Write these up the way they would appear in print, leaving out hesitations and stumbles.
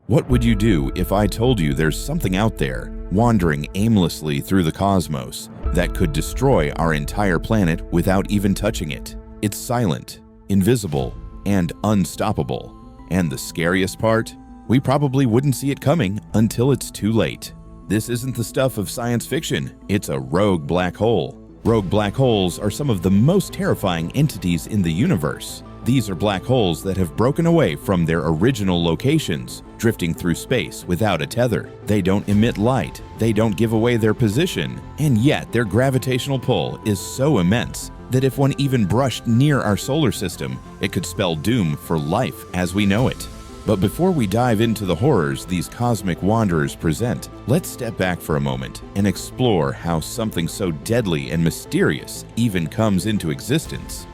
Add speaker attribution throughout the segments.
Speaker 1: What would you do if I told you there's something out there, wandering aimlessly through the cosmos, that could destroy our entire planet without even touching it? It's silent, invisible, and unstoppable. And the scariest part? We probably wouldn't see it coming until it's too late. This isn't the stuff of science fiction, it's a rogue black hole. Rogue black holes are some of the most terrifying entities in the universe. These are black holes that have broken away from their original locations, drifting through space without a tether. They don't emit light, they don't give away their position, and yet their gravitational pull is so immense that if one even brushed near our solar system, it could spell doom for life as we know it. But before we dive into the horrors these cosmic wanderers present, let's step back for a moment and explore how something so deadly and mysterious even comes into existence.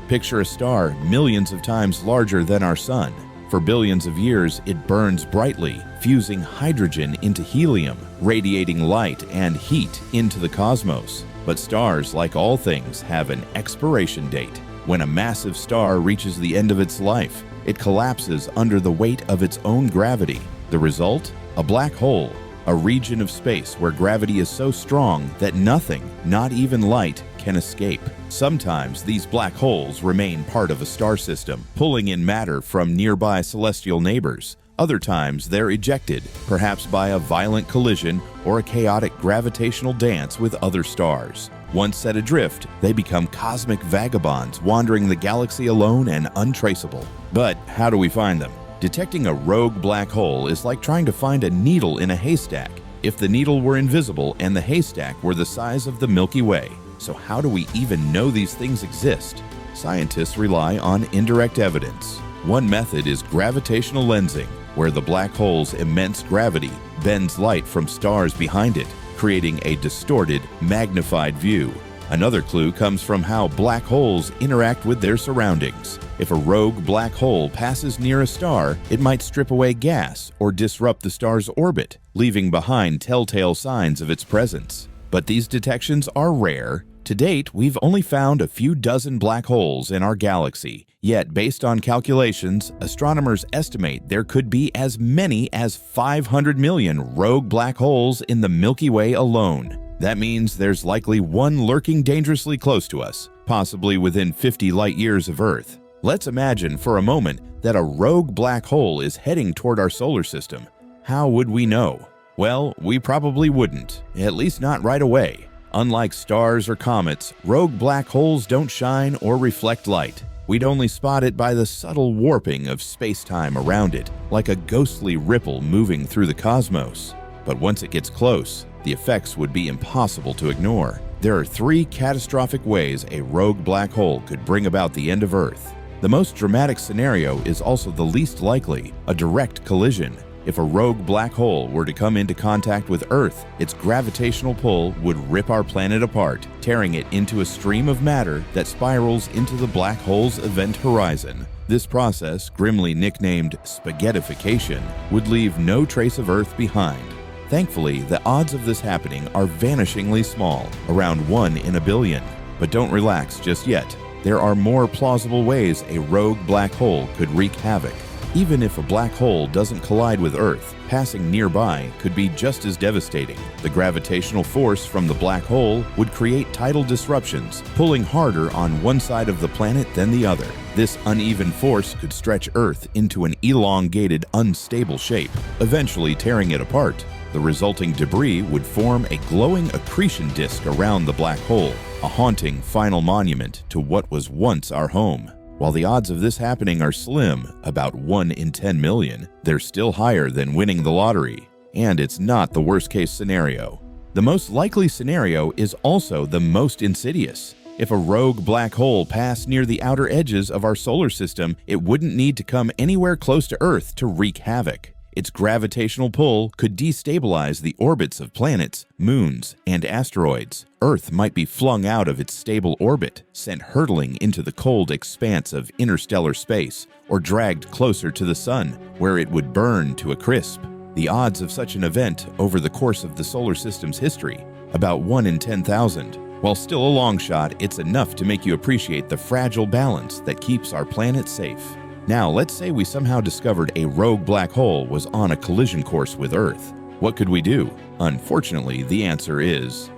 Speaker 1: Picture a star millions of times larger than our sun. For billions of years, it burns brightly, fusing hydrogen into helium, radiating light and heat into the cosmos. But stars, like all things, have an expiration date. When a massive star reaches the end of its life, it collapses under the weight of its own gravity. The result? A black hole, a region of space where gravity is so strong that nothing, not even light, can escape. Sometimes these black holes remain part of a star system, pulling in matter from nearby celestial neighbors. Other times they're ejected, perhaps by a violent collision or a chaotic gravitational dance with other stars. Once set adrift, they become cosmic vagabonds, wandering the galaxy alone and untraceable. But how do we find them? Detecting a rogue black hole is like trying to find a needle in a haystack, if the needle were invisible and the haystack were the size of the Milky Way. So how do we even know these things exist? Scientists rely on indirect evidence. One method is gravitational lensing, where the black hole's immense gravity bends light from stars behind it, creating a distorted, magnified view. Another clue comes from how black holes interact with their surroundings. If a rogue black hole passes near a star, it might strip away gas or disrupt the star's orbit, leaving behind telltale signs of its presence. But these detections are rare. To date, we've only found a few dozen black holes in our galaxy. Yet, based on calculations, astronomers estimate there could be as many as 500 million rogue black holes in the Milky Way alone. That means there's likely one lurking dangerously close to us, possibly within 50 light years of Earth. Let's imagine for a moment that a rogue black hole is heading toward our solar system. How would we know? Well, we probably wouldn't, at least not right away. Unlike stars or comets, rogue black holes don't shine or reflect light. We'd only spot it by the subtle warping of space-time around it, like a ghostly ripple moving through the cosmos. But once it gets close, the effects would be impossible to ignore. There are 3 catastrophic ways a rogue black hole could bring about the end of Earth. The most dramatic scenario is also the least likely, a direct collision. If a rogue black hole were to come into contact with Earth, its gravitational pull would rip our planet apart, tearing it into a stream of matter that spirals into the black hole's event horizon. This process, grimly nicknamed spaghettification, would leave no trace of Earth behind. Thankfully, the odds of this happening are vanishingly small, around 1 in a billion. But don't relax just yet. There are more plausible ways a rogue black hole could wreak havoc. Even if a black hole doesn't collide with Earth, passing nearby could be just as devastating. The gravitational force from the black hole would create tidal disruptions, pulling harder on one side of the planet than the other. This uneven force could stretch Earth into an elongated, unstable shape, eventually tearing it apart. The resulting debris would form a glowing accretion disk around the black hole, a haunting final monument to what was once our home. While the odds of this happening are slim, about 1 in 10 million, they're still higher than winning the lottery. And it's not the worst-case scenario. The most likely scenario is also the most insidious. If a rogue black hole passed near the outer edges of our solar system, it wouldn't need to come anywhere close to Earth to wreak havoc. Its gravitational pull could destabilize the orbits of planets, moons, and asteroids. Earth might be flung out of its stable orbit, sent hurtling into the cold expanse of interstellar space, or dragged closer to the sun, where it would burn to a crisp. The odds of such an event over the course of the solar system's history, about 1 in 10,000. While still a long shot, it's enough to make you appreciate the fragile balance that keeps our planet safe. Now, let's say we somehow discovered a rogue black hole was on a collision course with Earth. What could we do? Unfortunately, the answer is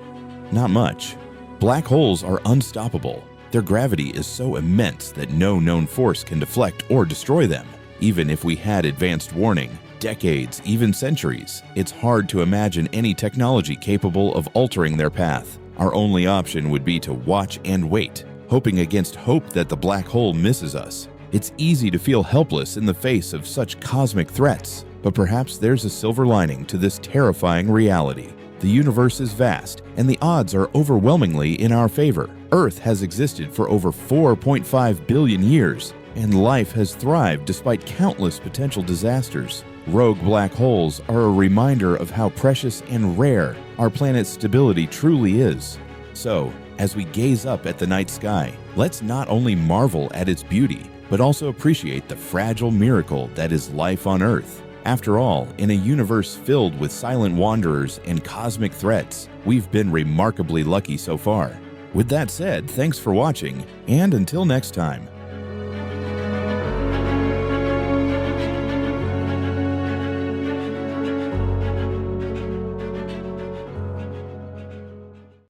Speaker 1: not much. Black holes are unstoppable. Their gravity is so immense that no known force can deflect or destroy them. Even if we had advanced warning, decades, even centuries, it's hard to imagine any technology capable of altering their path. Our only option would be to watch and wait, hoping against hope that the black hole misses us. It's easy to feel helpless in the face of such cosmic threats, but perhaps there's a silver lining to this terrifying reality. The universe is vast, and the odds are overwhelmingly in our favor. Earth has existed for over 4.5 billion years, and life has thrived despite countless potential disasters. Rogue black holes are a reminder of how precious and rare our planet's stability truly is. So, as we gaze up at the night sky, let's not only marvel at its beauty, but also appreciate the fragile miracle that is life on Earth. After all, in a universe filled with silent wanderers and cosmic threats, we've been remarkably lucky so far. With that said, thanks for watching, and until next time.